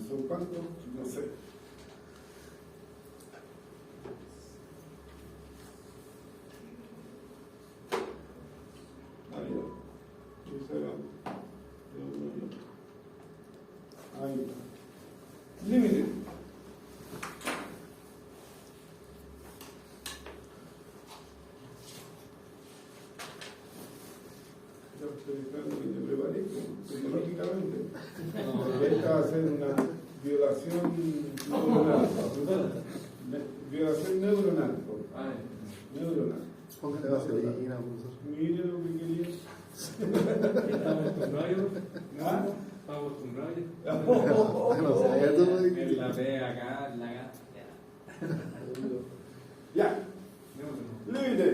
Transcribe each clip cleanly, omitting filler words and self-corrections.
¿Son cuántos? No sé. Ahí está. Límite. Ya estoy esperando que te prepares tecnológicamente. Esta va a ser una violación neuronal. Violación neuronal. Neuronal. Póngale vaselina, profesor. Mire lo que quería. Estamos acostumbrados. ¿Ah? Estamos acostumbrados. No sé, ya todo. En la B acá, en la acá. Ya. Límite.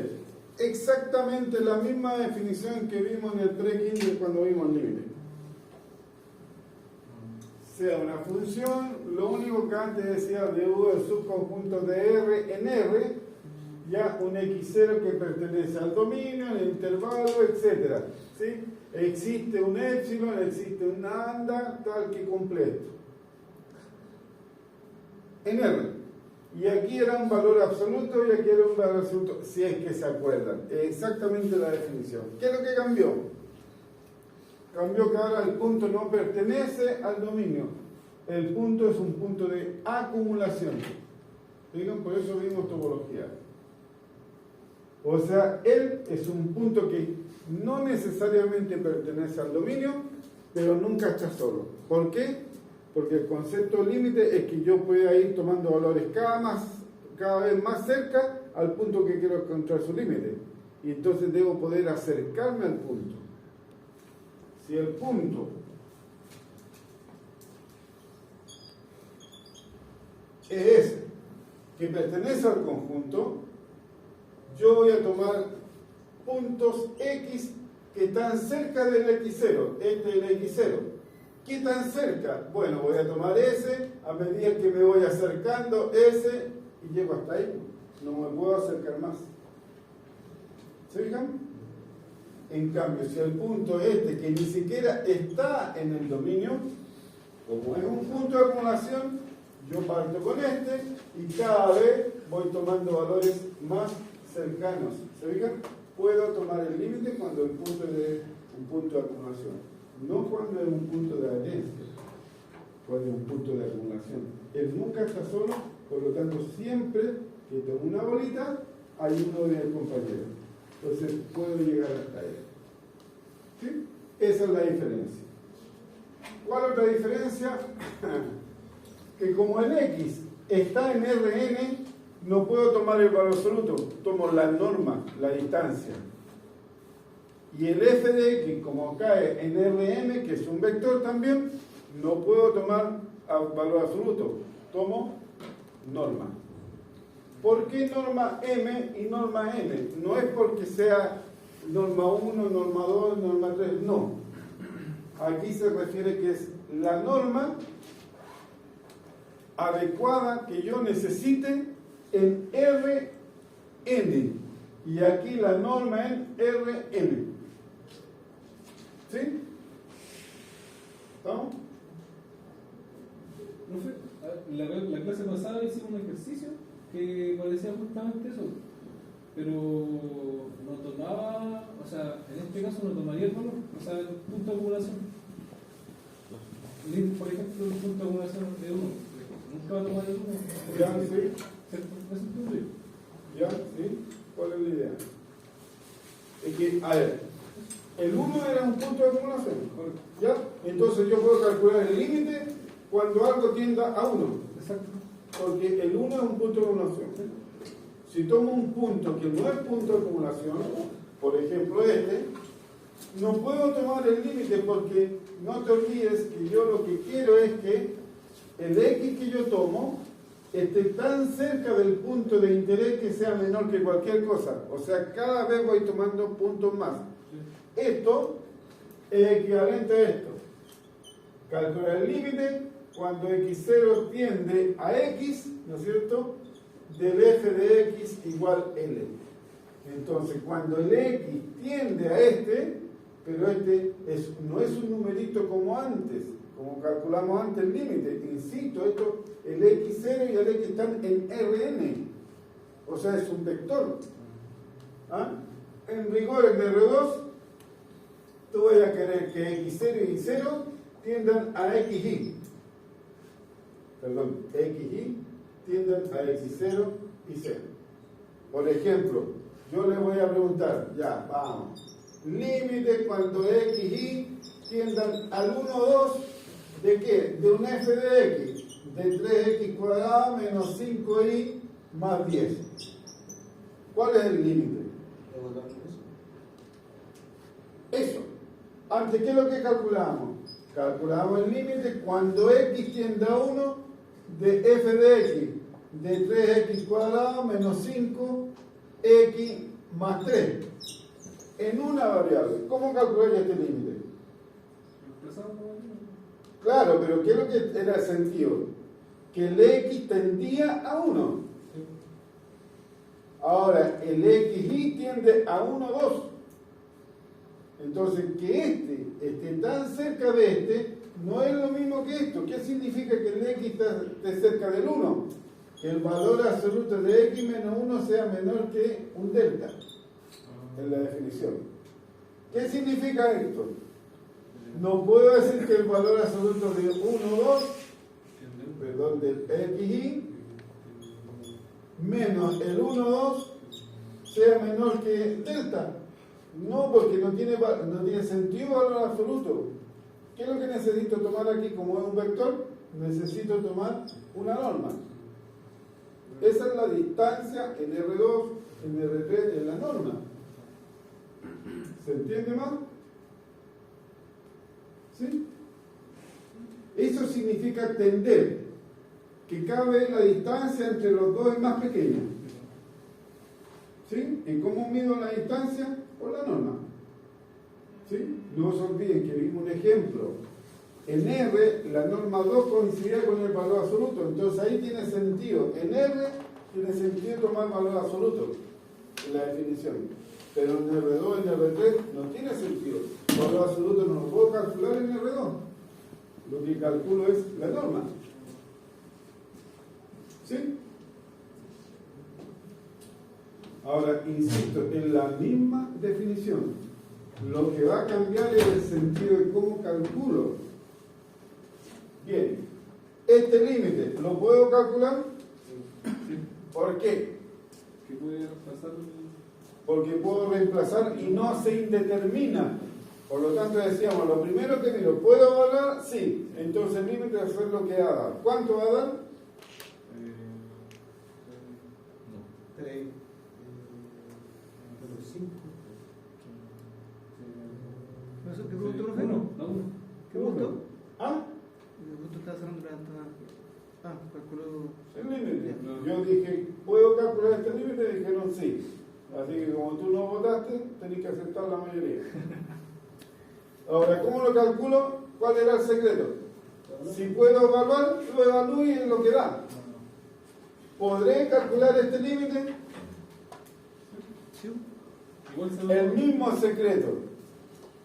Exactamente la misma definición que vimos en el pre-kinder cuando vimos límite. Sea una función, lo único que antes decía de U del subconjunto de R en R, ya un X0 que pertenece al dominio, al intervalo, etc. ¿Sí? Existe un épsilon, existe un lambda, tal que completo. En R. Y aquí era un valor absoluto y aquí era un valor absoluto, si es que se acuerdan. Exactamente la definición. ¿Qué es lo que cambió? Cambió que ahora el punto no pertenece al dominio. El punto es un punto de acumulación. ¿Digan? Por eso vimos topología. O sea, él es un punto que no necesariamente pertenece al dominio, pero nunca está solo. ¿Por qué? Porque el concepto límite es que yo pueda ir tomando valores cada vez más cerca al punto que quiero encontrar su límite. Y entonces debo poder acercarme al punto. Si el punto es ese, que pertenece al conjunto, yo voy a tomar puntos X que están cerca del X0. Este es el X0. ¿Qué tan cerca? Bueno, voy a tomar ese, a medida que me voy acercando ese, y llego hasta ahí. No me puedo acercar más. ¿Se fijan? En cambio, si el punto este, que ni siquiera está en el dominio, como es un punto de acumulación, yo parto con este y cada vez voy tomando valores más cercanos. ¿Se fijan? Puedo tomar el límite cuando el punto es de un punto de acumulación. No cuando es un punto de adherencia, cuando es un punto de acumulación. Él nunca está solo, por lo tanto, siempre que tomo una bolita, hay uno de el compañero. Entonces, puedo llegar hasta él. ¿Sí? Esa es la diferencia. ¿Cuál otra diferencia? Que como el X está en Rn, no puedo tomar el valor absoluto, tomo la norma, la distancia. Y el f de x, como cae en Rm, que es un vector también, no puedo tomar valor absoluto, tomo norma. ¿Por qué norma m y norma n? No es porque sea norma 1, norma 2, norma 3, no. Aquí se refiere que es la norma adecuada que yo necesite en Rn. Y aquí la norma en Rn. ¿Sí? ¿Estamos? No sé, la clase pasada hicimos un ejercicio que parecía justamente eso, pero no tomaba, o sea, en este caso no tomaría el valor, o sea, el punto de acumulación. Por ejemplo, el punto de acumulación de 1, nunca va a tomar el 1. Ya, sí. ¿Es el punto? ¿Ya? ¿Sí? ¿Cuál es la idea? Es que, a ver, el 1 era un punto de acumulación, ¿ya? Entonces yo puedo calcular el límite cuando algo tienda a 1. Exacto. Porque el 1 es un punto de acumulación. Si tomo un punto que no es punto de acumulación, por ejemplo este, no puedo tomar el límite porque no te olvides que yo lo que quiero es que el X que yo tomo esté tan cerca del punto de interés que sea menor que cualquier cosa. O sea, cada vez voy tomando puntos más. Esto es equivalente a esto. Calcular el límite cuando x0 tiende a x, ¿no es cierto? Del f de x igual L. Entonces, cuando el x tiende a este, pero este no es un numerito como antes, como calculamos antes el límite. Insisto, esto, el x0 y el x están en Rn, o sea, es un vector. ¿Ah? En rigor, en R2, tú vas a querer que x0 y y0 tiendan a xy. Perdón, xy tiendan a x0 y 0. Por ejemplo, yo le voy a preguntar, ya, vamos. Límite cuando xy tiendan al 1, 2, ¿de qué? De un f de x, de 3x cuadrado menos 5y más 10. ¿Cuál es el límite? Eso. Antes, ¿qué es lo que calculamos? Calculamos el límite cuando x tiende a 1 de f de x, de 3x cuadrado menos 5x más 3. En una variable. ¿Cómo calcular este límite? Claro, pero ¿qué es lo que era el sentido? Que el x tendía a 1. Ahora, el xy tiende a 1, 2. Entonces, que este esté tan cerca de este, no es lo mismo que esto. ¿Qué significa que el x esté cerca del 1? Que el valor absoluto de x menos 1 sea menor que un delta, en la definición. ¿Qué significa esto? No puedo decir que el valor absoluto de 1, 2, perdón, del xy, menos el 1, 2, sea menor que delta. No, porque no tiene sentido valor absoluto. ¿Qué es lo que necesito tomar aquí como es un vector? Necesito tomar una norma. Esa es la distancia en R2, en R3, en la norma. ¿Se entiende más? ¿Sí? Eso significa tender, que cada vez la distancia entre los dos es más pequeña. ¿Sí? ¿Y cómo mido la distancia? Por la norma. ¿Sí? No se olviden que vimos un ejemplo. En R, la norma 2 coincide con el valor absoluto, entonces ahí tiene sentido. En R tiene sentido tomar valor absoluto en la definición. Pero en R2, en R3 no tiene sentido. El valor absoluto no lo puedo calcular en R2. Lo que calculo es la norma. ¿Sí? Ahora, insisto, en la misma definición, lo que va a cambiar es el sentido de cómo calculo. Bien, este límite, ¿lo puedo calcular? Sí. ¿Por qué? ¿Qué puede reemplazar? Porque puedo reemplazar y no se indetermina. Por lo tanto decíamos, lo primero que digo, ¿puedo evaluar? Sí. Entonces el límite va a ser lo que va a dar. ¿Cuánto va a dar? 3, 5. ¿Qué preguntó, profe? Uno. ¿Qué preguntó? ¿Ah? Justo estaba cerrando la... calculó... El límite. Yo dije, ¿puedo calcular este límite? Dijeron sí. Así que como tú no votaste, tenés que aceptar la mayoría. Ahora, ¿cómo lo calculo? ¿Cuál era el secreto? Si puedo evaluar, lo evalúo y es lo que da. ¿Podré calcular este límite? Sí. Igual se lo... El mismo secreto.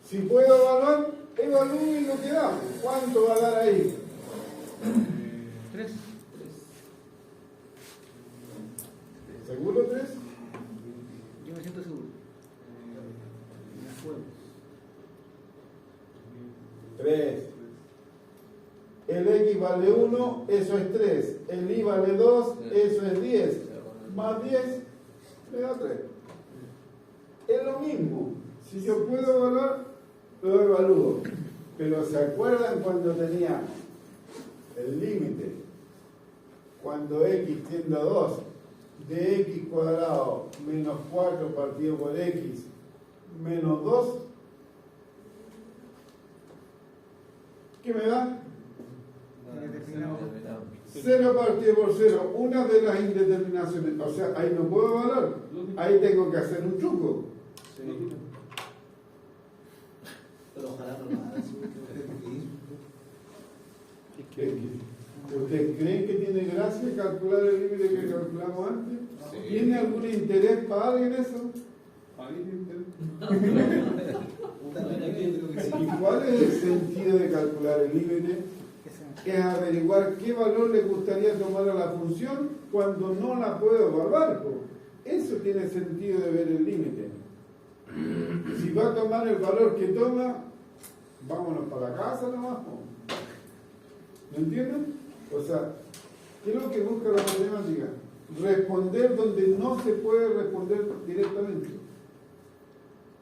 Si puedo evaluar, evalúo y lo que da. ¿Cuánto va a dar ahí? 3. ¿Seguro 3? Yo me siento seguro. 3. El X vale 1, eso es 3. El Y vale 2, eso es 10. Más 10, me da 3. Es lo mismo. Si yo puedo evaluar, lo evalúo. Pero ¿se acuerdan cuando teníamos el límite? Cuando X tiende a 2, de X cuadrado menos 4 partido por X menos 2, ¿qué me da? 0 partido por 0, una de las indeterminaciones. O sea, ahí no puedo evaluar. Ahí tengo que hacer un truco. Pero ojalá no lo hagas. ¿Ustedes creen que tiene gracia calcular el límite que calculamos antes? Sí. ¿Tiene algún interés para alguien eso? ¿Alguien tiene interés? ¿Y cuál es el sentido de calcular el límite? Es averiguar qué valor le gustaría tomar a la función cuando no la puedo evaluar. Eso tiene sentido de ver el límite. Si va a tomar el valor que toma, vámonos para la casa nomás. ¿Me entienden? O sea, ¿qué es lo que busca la matemática? Responder donde no se puede responder directamente.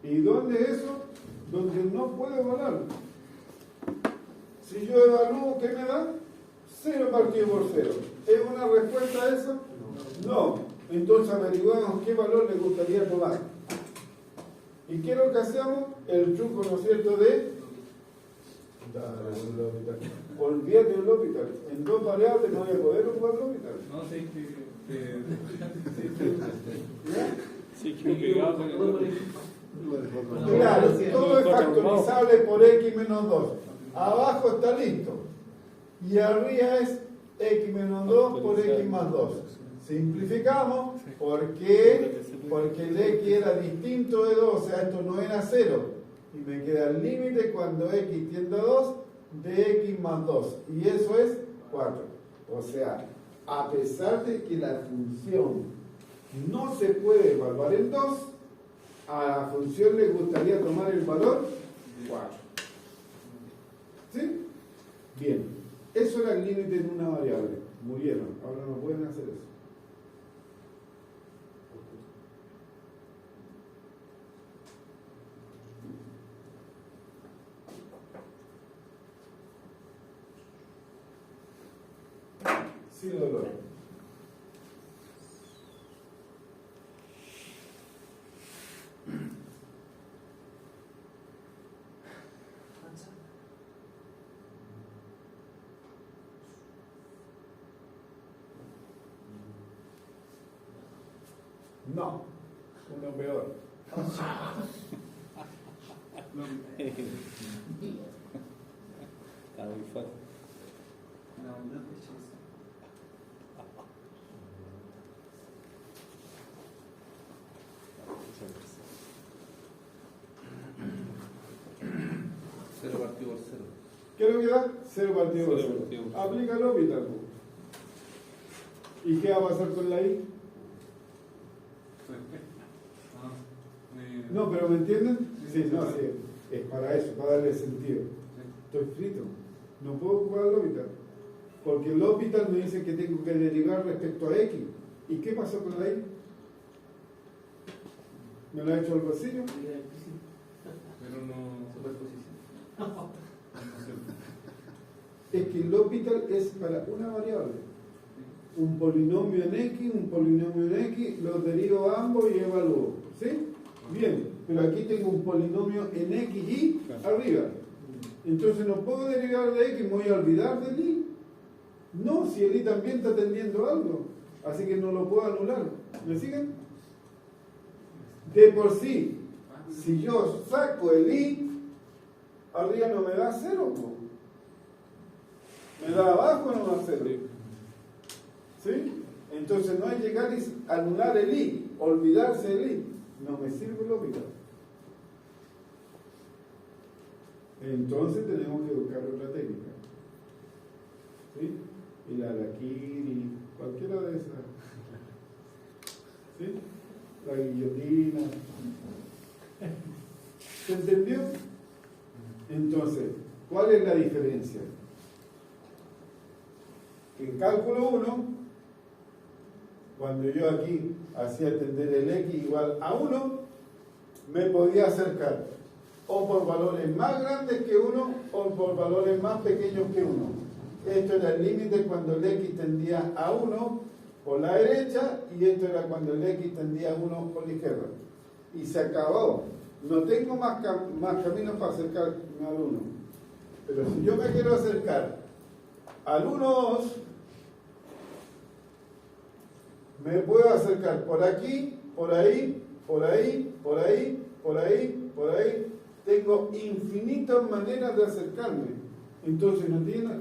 ¿Y dónde es eso? Donde no puedo evaluar. Si yo evalúo, ¿qué me da? 0 partido por 0. ¿Es una respuesta a eso? No. Entonces averiguamos qué valor le gustaría tomar. ¿Y qué es lo que hacemos? El truco, ¿no es cierto?, de... Olvídate del L'Hopital. En 2 variables no voy a poder ocupar L'Hopital. No, sí, ¿Ya? No, Claro, todo es factorizable por x menos 2. Abajo está listo. Y arriba es x menos 2 por x más 2. Simplificamos. ¿Por qué? Porque el x era distinto de 2, o sea, esto no era 0. Y me queda el límite cuando x tiende a 2 de x más 2. Y eso es 4. O sea, a pesar de que la función no se puede evaluar en 2, a la función le gustaría tomar el valor 4. ¿Sí? Bien. Eso era el límite en una variable. Murieron. Ahora no pueden hacer eso. Sin dolor. No, uno peor. Está muy fácil. Cero partido por cero. ¿Qué es lo que da? 0 partido por 0. Cero partido por cero. Aplica el L'Hopital. ¿Y qué va a pasar con la I? No, pero ¿me entienden? Sí, no, sí, es para eso, para darle sentido. Estoy frito. No puedo ocupar el L'Hopital. Porque el L'Hopital me dice que tengo que derivar respecto a X. ¿Y qué pasó con la I? ¿Me lo ha hecho algo así? Pero no. Es que el L'Hopital es para una variable. Un polinomio en X, un polinomio en X, los derivo a ambos y evalúo. ¿Sí? Bien, pero aquí tengo un polinomio en X y arriba. Entonces no puedo derivar de X, me voy a olvidar del Y. No, si el Y también está atendiendo algo. Así que no lo puedo anular. ¿Me siguen? De por sí, si yo saco el Y, arriba no me da 0. ¿Me da abajo o no me da 0? ¿Sí? Entonces no hay llegar y anular el I, olvidarse del I. No me sirve el L'Hopital. Entonces tenemos que buscar otra técnica. ¿Sí? El Harakiri, cualquiera de esas. ¿Sí? La guillotina. ¿Se entendió? Entonces, ¿cuál es la diferencia? Que en cálculo 1, cuando yo aquí hacía tender el X igual a 1, me podía acercar o por valores más grandes que 1 o por valores más pequeños que 1. Esto era el límite cuando el X tendía a 1 por la derecha y esto era cuando el X tendía a 1 por la izquierda. Y se acabó. No tengo más caminos para acercarme al 1. Pero si yo me quiero acercar al 1, 2, me puedo acercar por aquí, por ahí, por ahí, por ahí, por ahí, por ahí. Tengo infinitas maneras de acercarme. Entonces no tiene,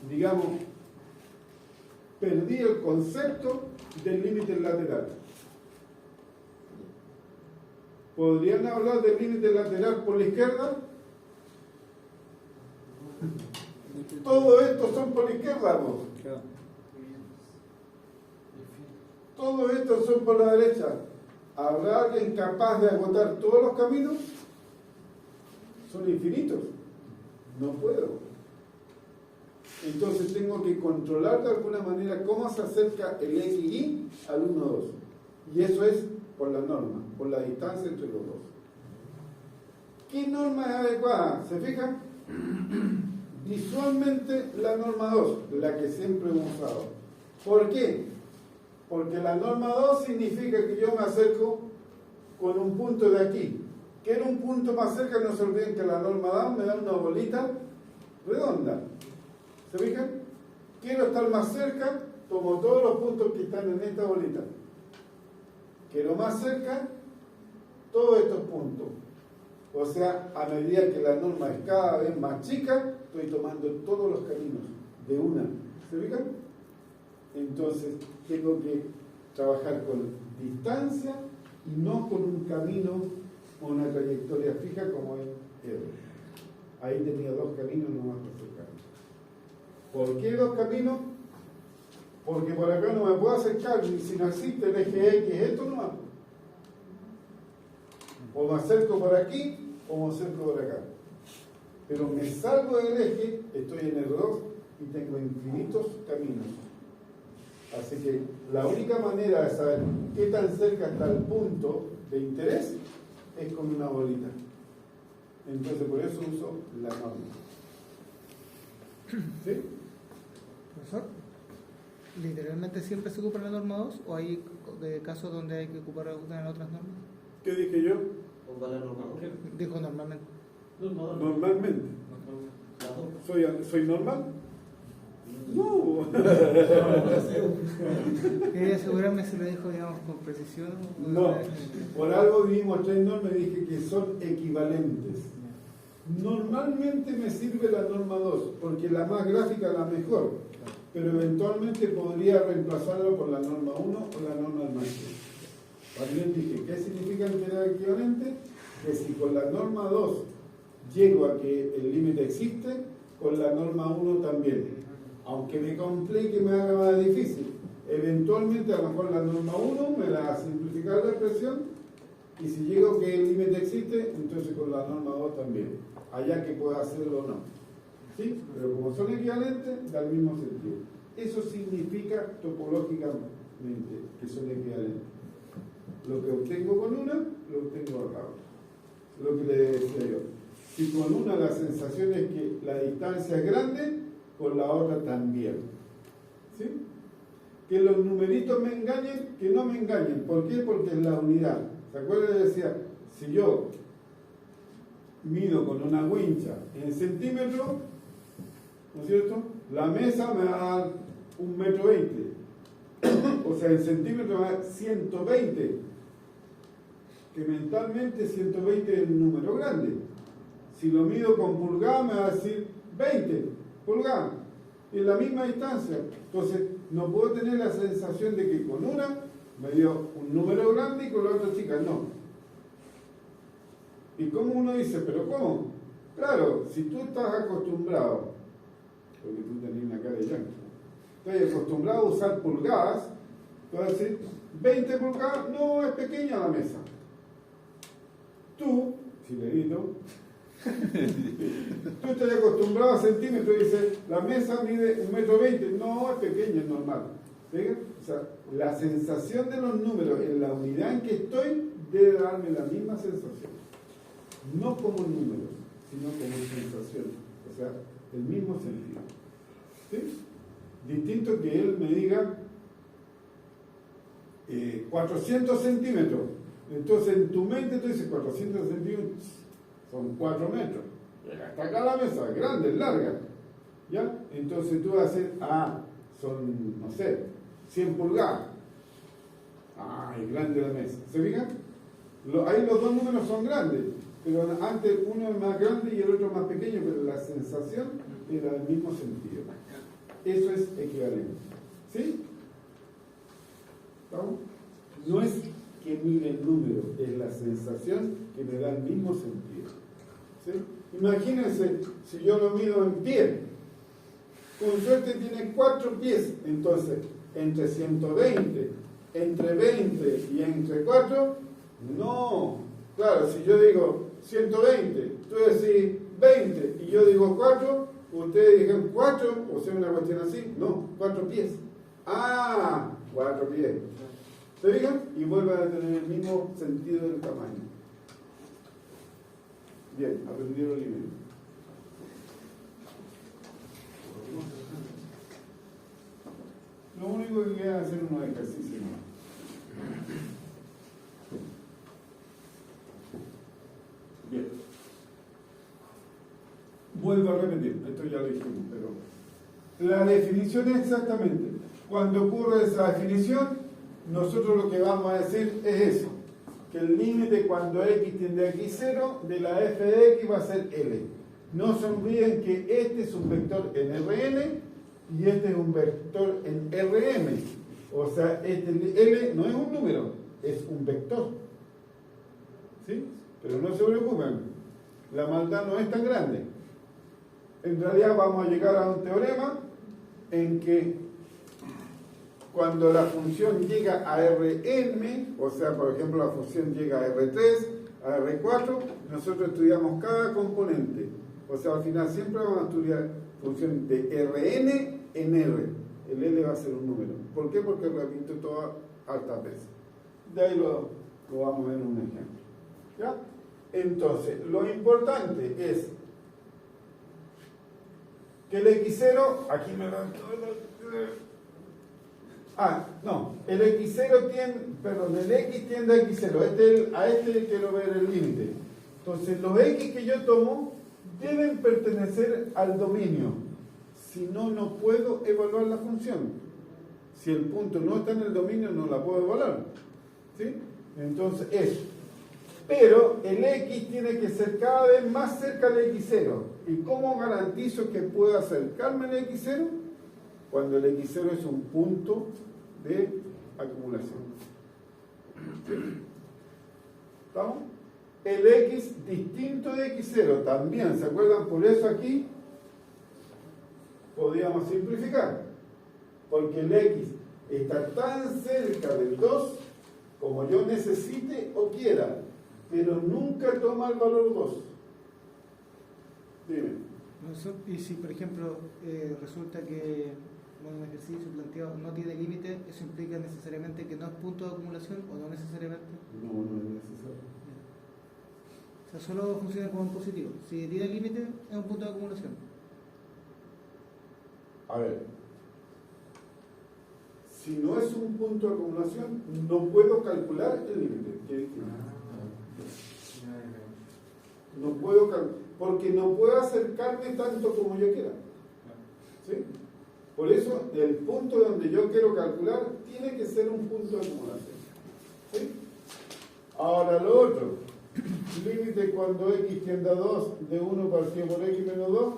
digamos, perdí el concepto del límite lateral. ¿Podrían hablar del límite lateral por la izquierda? Todo esto son por la izquierda, ¿no? Todo esto son por la derecha. ¿Habrá alguien capaz de agotar todos los caminos? Son infinitos. No puedo. Entonces tengo que controlar de alguna manera cómo se acerca el XY al 1, 2. Y eso es por la norma, por la distancia entre los dos. ¿Qué norma es adecuada? ¿Se fijan? Visualmente la norma 2, la que siempre hemos usado. ¿Por qué? Porque la norma 2 significa que yo me acerco con un punto de aquí. Quiero un punto más cerca, no se olviden que la norma 2 me da una bolita redonda. ¿Se fijan? Quiero estar más cerca, tomo todos los puntos que están en esta bolita. Quiero más cerca, todos estos puntos. O sea, a medida que la norma es cada vez más chica, estoy tomando todos los caminos de una. ¿Se fijan? Entonces, tengo que trabajar con distancia y no con un camino o una trayectoria fija como es el. Ahí tenía dos caminos nomás para acercarme. ¿Por qué dos caminos? Porque por acá no me puedo acercar, y si no existe el eje X, esto nomás. O me acerco por aquí, o me acerco por acá. Pero me salgo del eje, estoy en el 2 y tengo infinitos caminos. Así que la única manera de saber qué tan cerca está el punto de interés es con una bolita. Entonces por eso uso la norma. ¿Sí? Profesor, ¿literalmente siempre se ocupa la norma 2 o hay casos donde hay que ocupar alguna de otras normas? ¿Qué dije yo? Ponga la norma 2. Dijo normalmente. Normalmente. ¿Soy normal? No. Quería asegurarme si lo dijo, digamos, con precisión. No. Por algo vimos tres normas y dije que son equivalentes. Normalmente me sirve la norma 2, porque la más gráfica es la mejor, pero eventualmente podría reemplazarlo por la norma 1 o la norma del máximo. También dije, ¿qué significa entidad equivalente? Que si con la norma 2 llego a que el límite existe, con la norma 1 también. Aunque me complique, me haga más difícil. Eventualmente, a lo mejor la norma 1 me la va a simplificar la expresión, y si llego a que el límite existe, entonces con la norma 2 también. Allá que pueda hacerlo o no. ¿Sí? Pero como son equivalentes, da el mismo sentido. Eso significa topológicamente que son equivalentes. Lo que obtengo con una, lo obtengo con la otra. Lo que le decía yo. Si con una la sensación es que la distancia es grande, con la otra también. ¿Sí? Que los numeritos me engañen, que no me engañen. ¿Por qué? Porque es la unidad. ¿Se acuerdan? Le decía, si yo mido con una wincha en centímetros, ¿no es cierto? La mesa me va a dar 1,20 m. O sea, en centímetros me va a dar 120. Que mentalmente 120 es un número grande. Si lo mido con pulgadas me va a decir 20 pulgadas. Y en la misma distancia. Entonces, no puedo tener la sensación de que con una me dio un número grande y con la otra chica no. ¿Y cómo uno dice? ¿Pero cómo? Claro, si tú estás acostumbrado, porque tú tenés una cara de yanqui, estás acostumbrado a usar pulgadas, tú vas a decir, 20 pulgadas, no, es pequeña la mesa. Tú, chilenito, tú estás acostumbrado a centímetros y dices, la mesa mide 1,20 m, no, es pequeña, es normal. ¿Ven? O sea, la sensación de los números en la unidad en que estoy debe darme la misma sensación. No como números, sino como sensación. O sea, el mismo sentido. ¿Sí? Distinto que él me diga 400 centímetros. Entonces en tu mente tú dices 400 centímetros son 4 metros. Hasta acá la mesa, es grande, es larga. ¿Ya? Entonces tú vas a decir, son, no sé, 100 pulgadas. Es grande la mesa. ¿Se fijan? Ahí los dos números son grandes. Pero antes uno es más grande y el otro más pequeño, pero la sensación era del mismo sentido. Eso es equivalente. ¿Sí? ¿Estamos? No es que mire el número, es la sensación que me da el mismo sentido. ¿Sí? Imagínense, si yo lo mido en pie, con suerte tiene 4 pies, entonces entre 120, entre 20 y entre 4, no. Claro, si yo digo 120, tú decís 20 y yo digo 4, ustedes digan 4, o sea, una cuestión así, no, 4 pies. Ah, 4 pies. ¿Se fijan? Y vuelven a tener el mismo sentido del tamaño. Bien, aprendieron el límite. Lo único que queda es hacer unos ejercicios más. Bien. Vuelvo a repetir, esto ya lo dijimos, pero la definición es exactamente, cuando ocurre esa definición, nosotros lo que vamos a decir es eso, que el límite cuando x tiende a x0 de la f de x va a ser L. No se olviden que este es un vector en Rn y este es un vector en Rm. O sea, este L no es un número, es un vector. ¿Sí? Pero no se preocupen, la maldad no es tan grande. En realidad vamos a llegar a un teorema en que cuando la función llega a Rn, o sea, por ejemplo, la función llega a R3, a R4, nosotros estudiamos cada componente. O sea, al final siempre vamos a estudiar función de Rn en R. El L va a ser un número. ¿Por qué? Porque repito todas altas veces. De ahí lo vamos a ver en un ejemplo. ¿Ya? Entonces, lo importante es que el x0, aquí me dan todo el x0 tiende, perdón, el x tiende a x0, a este quiero ver el límite. Entonces, los x que yo tomo deben pertenecer al dominio, si no, no puedo evaluar la función. Si el punto no está en el dominio, no la puedo evaluar. ¿Sí? Entonces, eso. Pero el x tiene que ser cada vez más cerca del x0. ¿Y cómo garantizo que pueda acercarme al x0? Cuando el x0 es un punto de acumulación. ¿Estamos? El x distinto de x0 también, ¿se acuerdan? Por eso aquí podríamos simplificar. Porque el x está tan cerca del 2 como yo necesite o quiera, pero nunca toma el valor 2. Dime. Y si, por ejemplo, resulta que un ejercicio planteado no tiene límite, ¿eso implica necesariamente que no es punto de acumulación o no necesariamente? No, no es necesario. O sea, solo funciona como un positivo. Si tiene límite, es un punto de acumulación. A ver, si no es un punto de acumulación, no puedo calcular el límite. ¿Qué dijimos? No puedo calcular, porque no puedo acercarme tanto como yo quiera. ¿Sí? Por eso, el punto donde yo quiero calcular tiene que ser un punto de acumulación. ¿Sí? Ahora lo otro, límite cuando x tiende a 2 de 1 partido por x menos 2.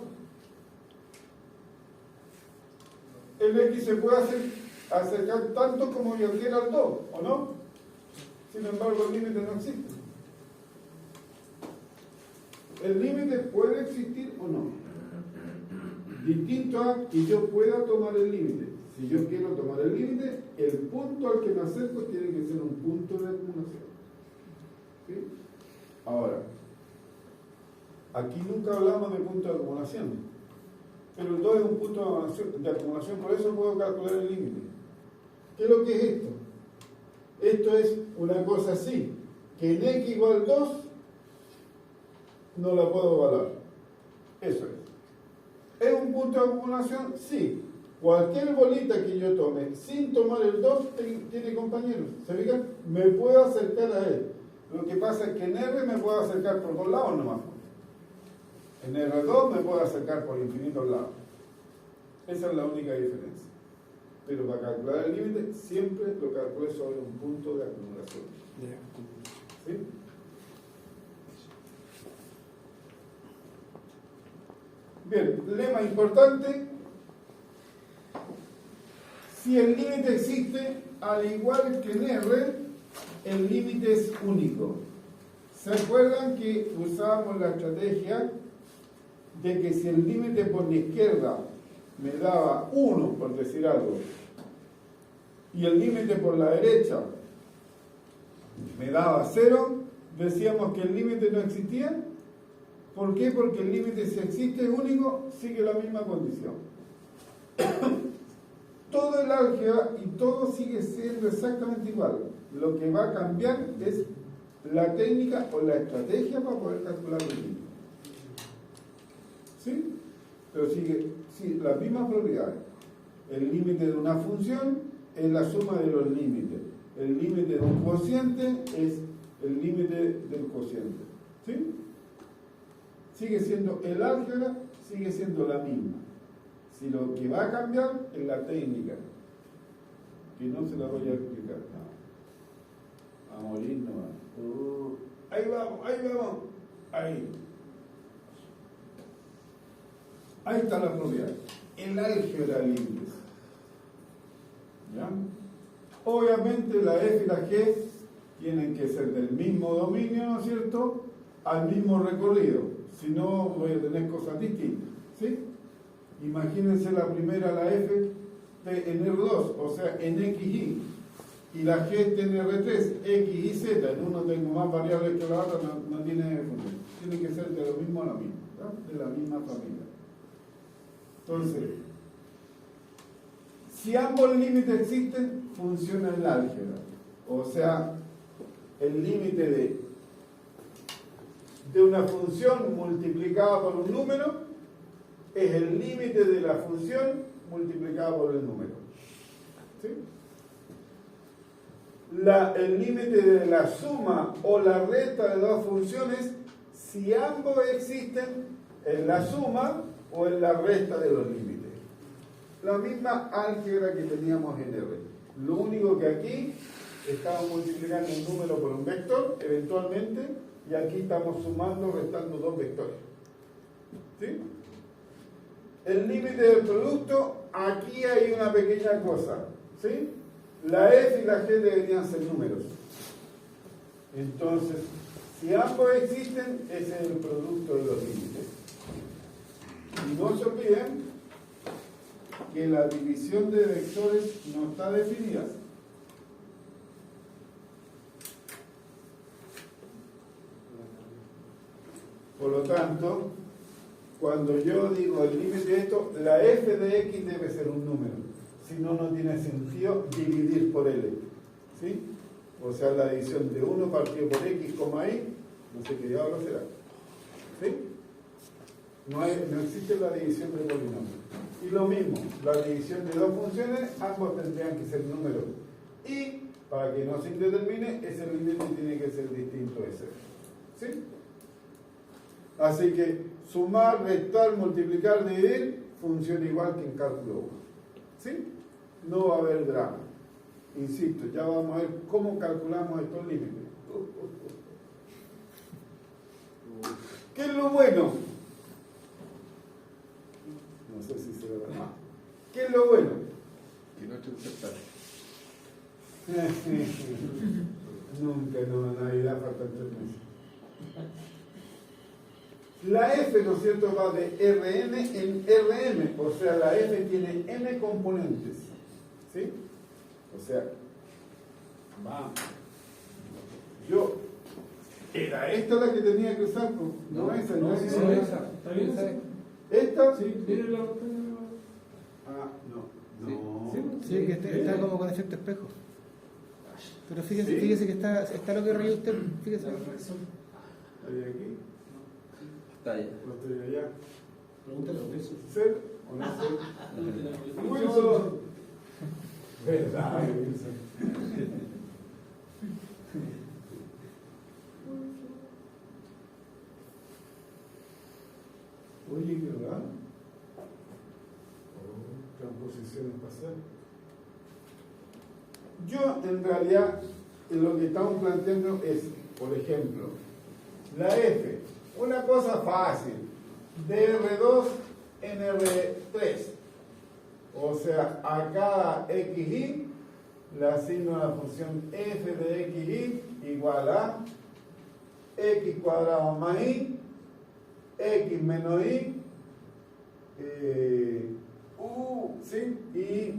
El x se puede acercar tanto como yo quiera al 2, ¿o no? Sin embargo, el límite no existe. El límite puede existir o no. Distinto a que yo pueda tomar el límite. Si yo quiero tomar el límite, el punto al que me acerco tiene que ser un punto de acumulación. ¿Sí? Ahora, aquí nunca hablamos de punto de acumulación, pero el 2 es un punto de acumulación, por eso puedo calcular el límite. ¿Qué es lo que es esto? Esto es una cosa así, que en x igual 2 no la puedo evaluar. Eso es. ¿Es un punto de acumulación? Sí. Cualquier bolita que yo tome sin tomar el 2 tiene compañeros. ¿Se fijan? Me puedo acercar a él. Lo que pasa es que en R me puedo acercar por 2 lados nomás. En R2 me puedo acercar por infinitos lados. Esa es la única diferencia. Pero para calcular el límite siempre lo calculé sobre un punto de acumulación. ¿Sí? Bien, lema importante. Si el límite existe, al igual que en R, el límite es único. ¿Se acuerdan que usábamos la estrategia de que si el límite por la izquierda me daba 1, por decir algo, y el límite por la derecha me daba 0, decíamos que el límite no existía? ¿Por qué? Porque el límite, si existe, es único, sigue la misma condición. Todo el álgebra y todo sigue siendo exactamente igual. Lo que va a cambiar es la técnica o la estrategia para poder calcular el límite. ¿Sí? Pero sigue las mismas propiedades. El límite de una función es la suma de los límites. El límite de un cociente es el límite del cociente. ¿Sí? Sigue siendo el álgebra, sigue siendo la misma. Si lo que va a cambiar es la técnica, que no se la voy a explicar. No. A morir nomás. Ahí vamos, ahí vamos. Ahí. Ahí está la propiedad. El álgebra límites. ¿Ya? Obviamente la F y la G tienen que ser del mismo dominio, ¿no es cierto?, al mismo recorrido. Si no, voy a tener cosas distintas. ¿Sí? Imagínense la primera, la F, en R2, o sea, en XY. Y la G está en R3, X y Z. En uno tengo más variables que la otra, no tiene función. Tiene que ser de lo mismo a lo mismo, ¿no? De la misma familia. Entonces, si ambos límites existen, funciona el álgebra. O sea, el límite de una función multiplicada por un número es el límite de la función multiplicada por el número. ¿Sí? El límite de la suma o la resta de dos funciones, si ambos existen, es la suma o es la resta de los límites. La misma álgebra que teníamos en R. Lo único que aquí estamos multiplicando un número por un vector, eventualmente, y aquí estamos sumando, restando dos vectores. ¿Sí? El límite del producto, aquí hay una pequeña cosa. ¿Sí? La F y la G deberían ser números. Entonces, si ambos existen, ese es el producto de los límites. Y no se olviden que la división de vectores no está definida. Por lo tanto, cuando yo digo el límite de esto, la f de x debe ser un número. Si no, no tiene sentido dividir por L. ¿Sí? O sea, la división de 1 partido por x, y, no sé qué diablo será. ¿Sí? No existe la división de polinomios. Y lo mismo, la división de dos funciones, ambos tendrían que ser números. Y para que no se indetermine, ese límite tiene que ser distinto de ese. ¿Sí? Así que sumar, restar, multiplicar, dividir funciona igual que en cálculo 1. ¿Sí? No va a haber drama. Insisto, ya vamos a ver cómo calculamos estos límites. ¿Qué es lo bueno? No sé si se ve más. ¿Qué es lo bueno? Que no te gusta. Nunca, no, Navidad faltan 3 meses. La F, ¿no es cierto?, va de Rn en Rm, o sea, la F tiene n componentes. ¿Sí? O sea, vamos. ¿Era esta la que tenía que usar? No, esa, no es esa. esa. ¿Está bien esa? ¿Esta? Sí, tiene la pantalla. Ah, no. Sí, que está como con efecto espejo. Pero fíjese que está lo que ríe usted. Fíjese. ¿Estoy aquí? Está allá. ¿O estoy allá? Pregúntale a Wilson. ¿Ser o no ser? Wilson. ¿Verdad, Wilson? Oye, ¿verdad? Transposiciones pasar. Yo, en realidad, lo que estamos planteando es, por ejemplo, la F, una cosa fácil, de R2 en R3. O sea, a cada XY le asigno la función f de xy igual a x cuadrado más y, x menos y, ¿sí? Y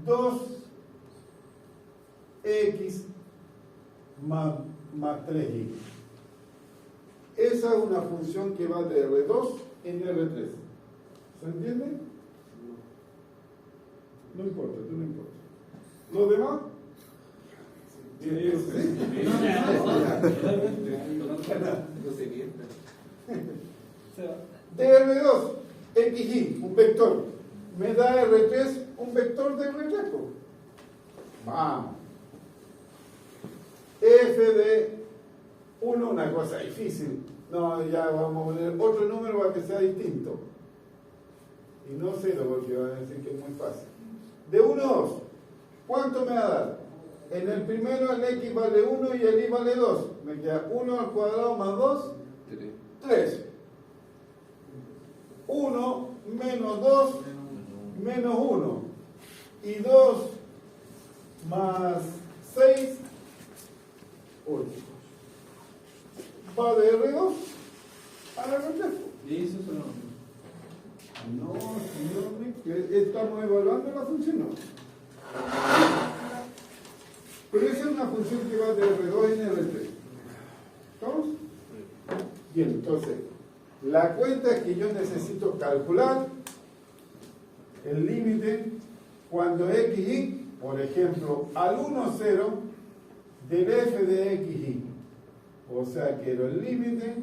2x más 3y. Esa es una función que va de R2 en R3. ¿Se entiende? No importa, tú no importa. ¿Los demás? De R2, xy, un vector, me da R3 un vector de R3. Vamos. F de 1, una cosa difícil. No, ya vamos a poner otro número para que sea distinto. Y no 0, porque van a decir que es muy fácil. De 1 a 2, ¿cuánto me va a dar? En el primero el x vale 1 y el y vale 2. Me queda 1 al cuadrado más 2, 3. 1 menos 2 menos 1. Y 2 más 6, 8. Va de R2 a la R3. ¿Y eso es No, señor, estamos evaluando la función, no. Pero esa es una función que va de R2 en R3. ¿Estamos? Bien, entonces, la cuenta es que yo necesito calcular el límite cuando xy, por ejemplo, al 1, 0 del f de xy. O sea, quiero el límite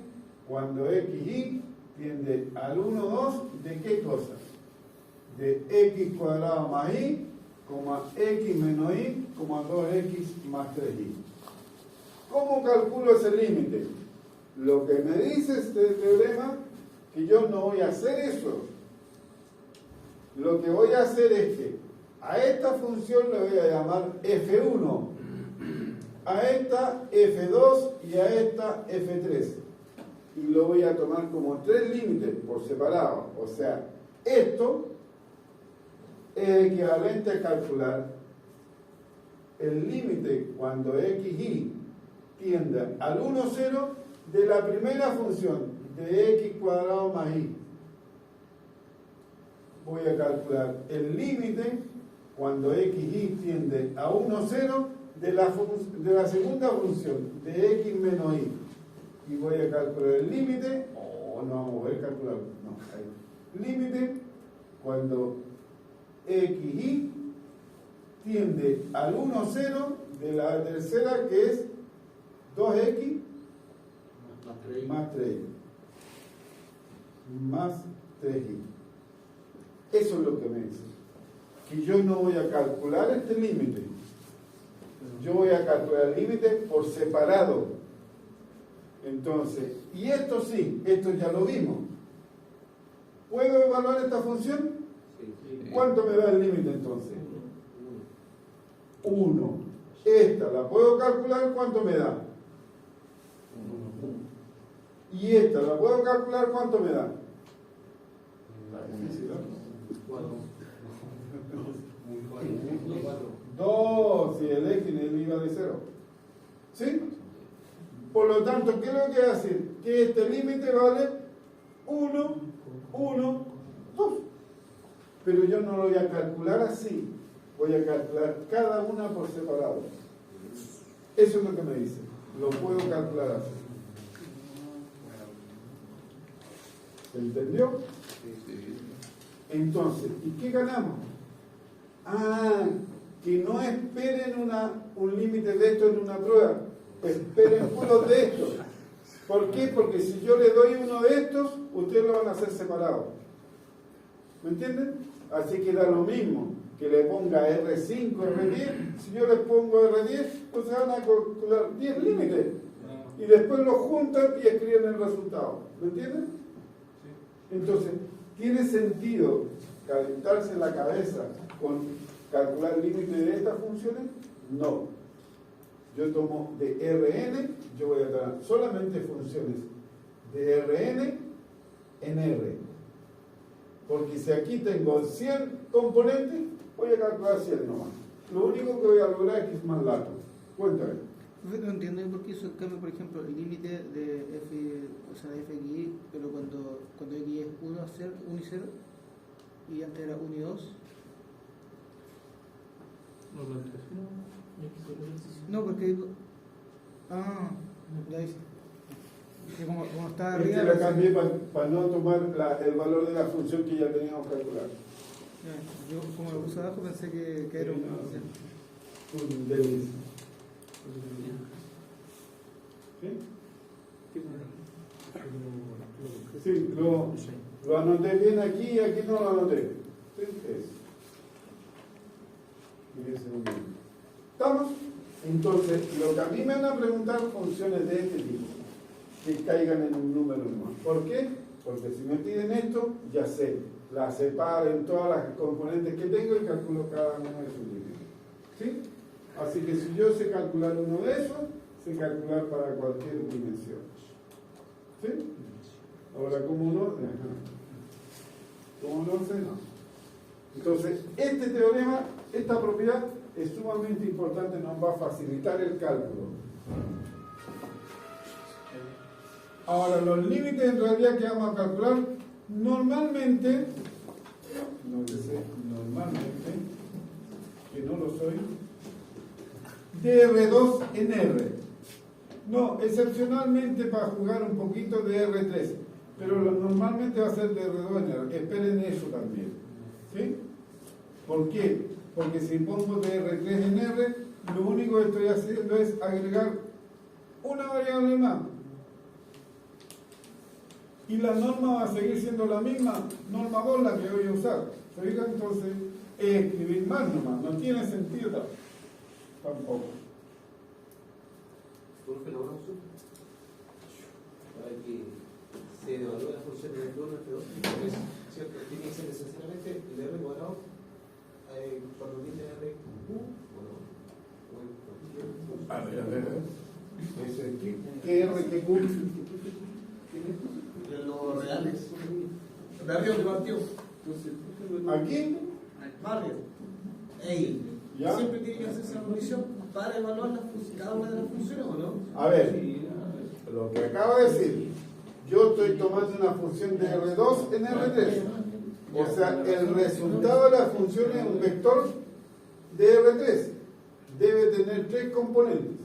cuando xy tiende al 1, 2, ¿de qué cosa? De x cuadrado más y, x menos y, 2x más 3y. ¿Cómo calculo ese límite? Lo que me dice este teorema, que yo no voy a hacer eso. Lo que voy a hacer es que a esta función le voy a llamar f1, a esta f2 y a esta f3. Y lo voy a tomar como tres límites por separado. O sea, esto es equivalente a calcular el límite cuando xy tiende al 1, 0 de la primera función de x cuadrado más y. Voy a calcular el límite cuando xy tiende a 1, 0 de la segunda función de x menos y. Y voy a calcular el límite, no vamos a poder calcularlo, no, límite cuando xy tiende al 1, 0 de la tercera, que es 2x más 3y. Más 3y. Eso es lo que me dice. Que yo no voy a calcular este límite. Yo voy a calcular el límite por separado. Entonces, y esto sí, esto ya lo vimos. ¿Puedo evaluar esta función? ¿Cuánto me da el límite entonces? 1. Esta la puedo calcular, ¿cuánto me da? Y esta la puedo calcular, ¿cuánto me da? Dos, si el x le iba de 0. ¿Sí? Por lo tanto, ¿qué es lo que voy a decir? Que este límite vale 1, 1, 2. Pero yo no lo voy a calcular así. Voy a calcular cada una por separado. Eso es lo que me dice. Lo puedo calcular así. ¿Se entendió? Entonces, ¿y qué ganamos? Que no esperen un límite de esto en una prueba. Esperen puros de estos. ¿Por qué? Porque si yo le doy uno de estos, ustedes lo van a hacer separado. ¿Me entienden? Así que da lo mismo que le ponga R5, R10. Si yo les pongo R10, pues se van a calcular 10 límites. Y después lo juntan y escriben el resultado. ¿Me entienden? Entonces, ¿tiene sentido calentarse la cabeza con calcular el límite de estas funciones? No. Yo tomo de Rn, yo voy a dar solamente funciones de Rn en R. Porque si aquí tengo 100 componentes, voy a calcular 100 nomás. Lo único que voy a lograr es que es más largo. Cuéntame. No entiendo por qué hizo el cambio, por ejemplo, el límite de f, o sea, de fxy, pero cuando x es 1 y 0, y antes era 1 y 2. No, porque... ya dice. Que como está arriba... Este lo cambié para no tomar el valor de la función que ya teníamos calculado. Yo como lo puse abajo pensé que era un... Un débil. ¿Sí? Sí, lo anoté bien aquí y aquí no lo anoté. ¿Sí? Eso. Y ese es un... ¿Estamos? Entonces, lo que a mí me van a preguntar funciones de este tipo, que caigan en un número más. ¿Por qué? Porque si me piden esto, ya sé, la separo en todas las componentes que tengo y calculo cada uno de sus límites. ¿Sí? Así que si yo sé calcular uno de esos, sé calcular para cualquier dimensión. ¿Sí? Ahora, ¿cómo no? ¿Cómo no sé? No. Entonces, este teorema, esta propiedad es sumamente importante, nos va a facilitar el cálculo. Ahora, los límites en realidad que vamos a calcular, normalmente, que no lo soy, de R2 en R. No, excepcionalmente para jugar un poquito de R3, pero normalmente va a ser de R2 en R. Esperen eso también. ¿Sí? ¿Por qué? Porque si pongo de R3 en R, lo único que estoy haciendo es agregar una variable más. Y la norma va a seguir siendo la misma, norma 2 la que voy a usar. ¿Se fijan? Entonces, es escribir más nomás, no tiene sentido tampoco. ¿Profe, la una opción? Para que se evalúe la función de F1 y F2, ¿cierto? Tiene que ser necesariamente el R cuadrado cuando tiene RQ o no. A ver. ¿Qué R, qué Q? Los reales. Barrio de partido. ¿Aquí? Barrio. Ey. ¿Ya? Siempre tiene que hacerse la revisión para evaluar cada una de las funciones, ¿o no? A ver, lo que acabo de decir, yo estoy tomando una función de R2 en R3. O sea, el resultado de la función es un vector de R3. Debe tener 3 componentes.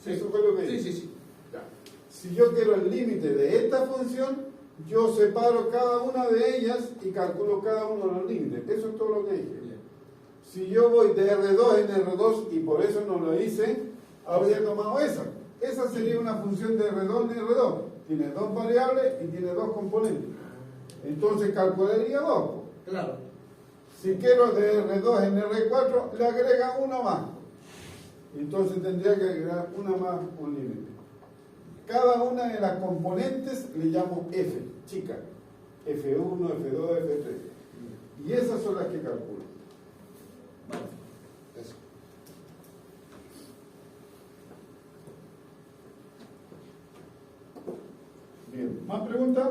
Eso fue lo que dije. Sí. Ya. Si yo quiero el límite de esta función, yo separo cada una de ellas y calculo cada uno de los límites. Eso es todo lo que dije. Si yo voy de R2 en R2 y por eso no lo hice, habría tomado esa. Esa sería una función de R2 en R2. Tiene 2 variables y tiene 2 componentes. Entonces calcularía 2. Claro. Si quiero de R2 en R4, le agrega uno más. Entonces tendría que agregar una más, un límite. Cada una de las componentes le llamo F, chica. F1, F2, F3. Y esas son las que calculo. Vale. Eso. Bien, ¿más preguntas?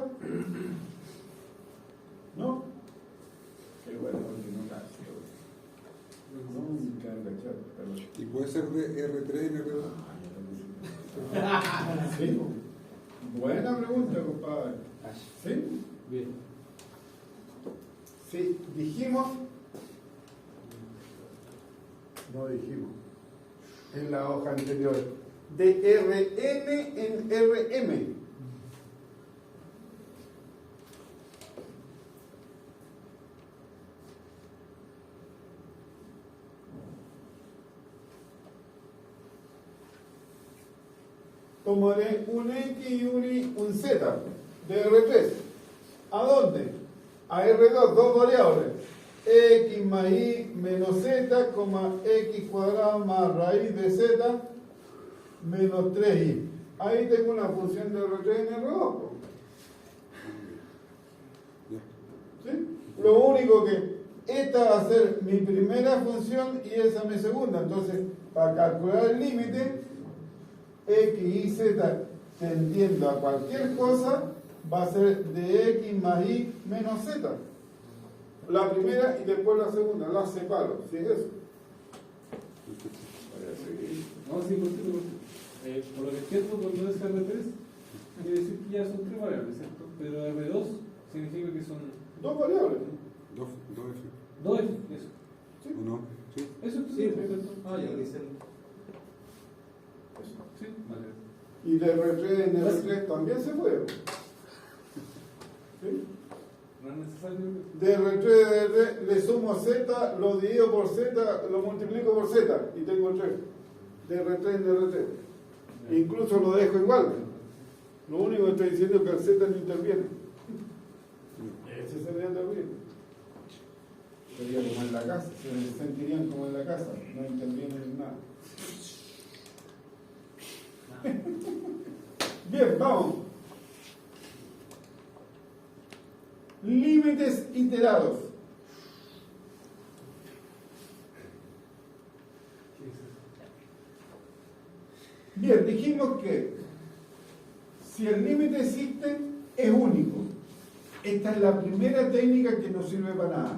¿No? Qué bueno, porque no casi. Nunca cachar. ¿Y puede ser de R3 en R2? Sí. Buena pregunta, compadre. ¿Sí? Bien. Sí, dijimos. No dijimos. En la hoja anterior. De Rn en Rm. Tomaré un X y un Z de R3. ¿A dónde? A R2, 2 variables. X más Y menos Z, X cuadrado más raíz de Z menos 3Y. Ahí tengo una función de R3 en R2. ¿Sí? Lo único que esta va a ser mi primera función y esa mi segunda. Entonces, para calcular el límite, X y Z tendiendo a cualquier cosa va a ser de X más Y menos Z. la primera y después la segunda, la separo, ¿sí es eso? No, sí, por lo que entiendo, cuando es R3, quiere decir que ya son 3 variables, ¿cierto? Pero R2 significa que son Dos variables. 2 F, eso. ¿Sí? Uno, sí. Eso es Sí, perfecto. ah, ya dicen. Sí, vale. Y de R3 en R3 también se puede. ¿Sí? No es necesario. De R3 de R3 le sumo Z, lo divido por Z, lo multiplico por Z y tengo 3. De R3 en R3. Incluso lo dejo igual. Lo único que estoy diciendo es que el Z no interviene. Ese sería terrible. Sería como en la casa, se sentirían como en la casa, no intervienen en nada. Bien, vamos. Límites iterados. Bien, dijimos que si el límite existe, es único. Esta es la primera técnica que no sirve para nada,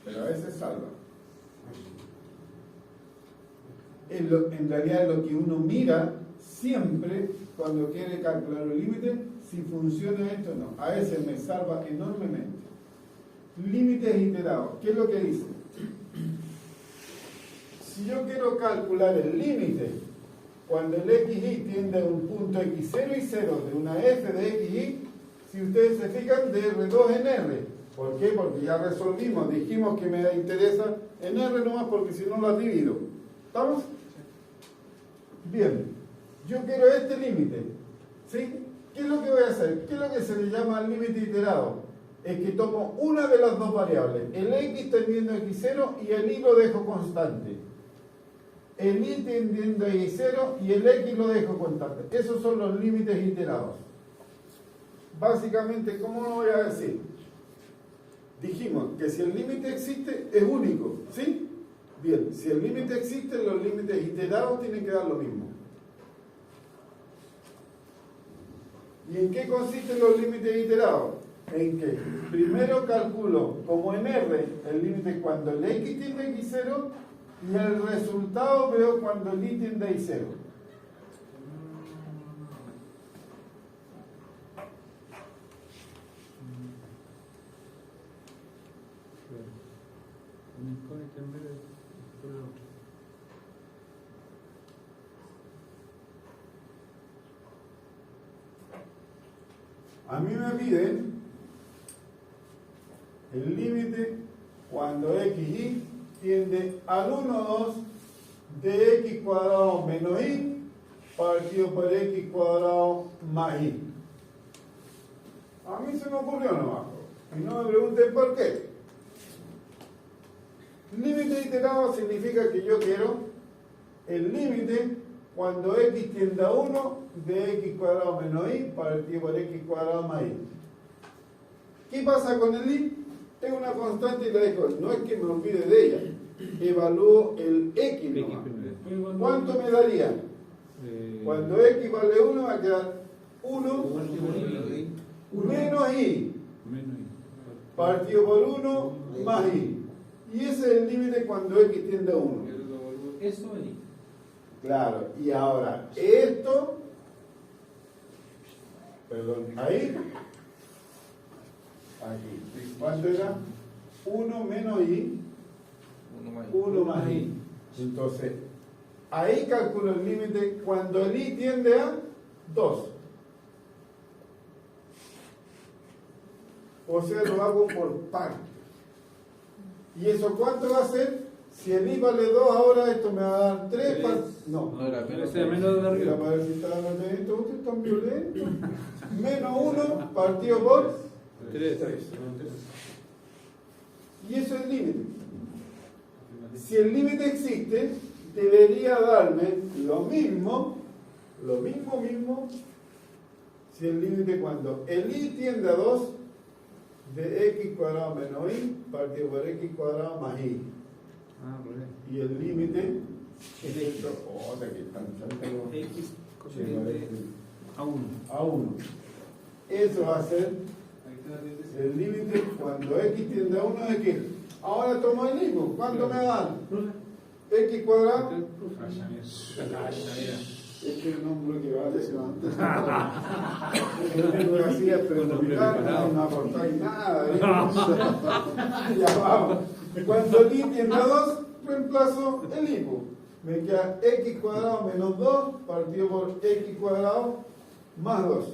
pero a veces salva. En realidad lo que uno mira siempre cuando quiere calcular el límite, si funciona esto o no. A veces me salva enormemente. Límites iterados. ¿Qué es lo que dice? Si yo quiero calcular el límite cuando el xy tiende a un punto x0 y 0 de una f de xy, si ustedes se fijan, de R2 en R. ¿Por qué? Porque ya resolvimos, dijimos que me interesa en R nomás porque si no la divido. ¿Estamos? Bien, yo quiero este límite. ¿Sí? ¿Qué es lo que voy a hacer? ¿Qué es lo que se le llama límite iterado? Es que tomo una de las dos variables, el x tendiendo a x0 y el y lo dejo constante. El y tendiendo a y0 y el x lo dejo constante. Esos son los límites iterados. Básicamente, ¿cómo lo voy a decir? Dijimos que si el límite existe, es único, ¿sí? Bien, si el límite existe, los límites iterados tienen que dar lo mismo. ¿Y en qué consisten los límites iterados? En que primero calculo, como en R, el límite cuando el x tiende a x0 y el resultado veo cuando el y tiende a y0. A mí me piden el límite cuando xy tiende al 1,2 de x cuadrado menos y partido por x cuadrado más y. A mí se me ocurrió nomás. Y no me pregunten por qué. Límite iterado significa que yo quiero el límite cuando x tiende a 1 de x cuadrado menos y partido por x cuadrado más y. ¿Qué pasa con el y? Es una constante y la dejo. No es que me olvide de ella. Evalúo el x nomás. ¿Cuánto me daría? Cuando x vale 1 va a quedar 1 menos y partido por 1 más y. Y ese es el límite cuando x tiende a 1. Eso en y. Claro, y ahora esto, perdón, ahí, aquí. ¿Cuánto era? 1 menos y, 1 más y. Entonces, ahí calculo el límite cuando el y tiende a 2. O sea, lo hago por par. ¿Y eso cuánto va a ser? Si el i vale 2, ahora esto me va a dar 3. No. Pero sea menos de arriba. Para ver si está esto, ustedes están violentos. Menos 1 partido por 3. Y eso es el límite. Si el límite existe, debería darme lo mismo, si el límite cuando el i tiende a 2 de x cuadrado menos y partido por x cuadrado más y. Y el límite es esto. Que están X a 1. Eso va a ser El límite cuando x tiende a 1 es x. Ahora toma el mismo. ¿Cuánto me dan? X cuadrado. Es que el nombre que vale se va a hacía, pero no aportáis nada. Ya vamos. Cuando y tiende a 2, reemplazo el hipo. Me queda x cuadrado menos 2 partido por x cuadrado más 2.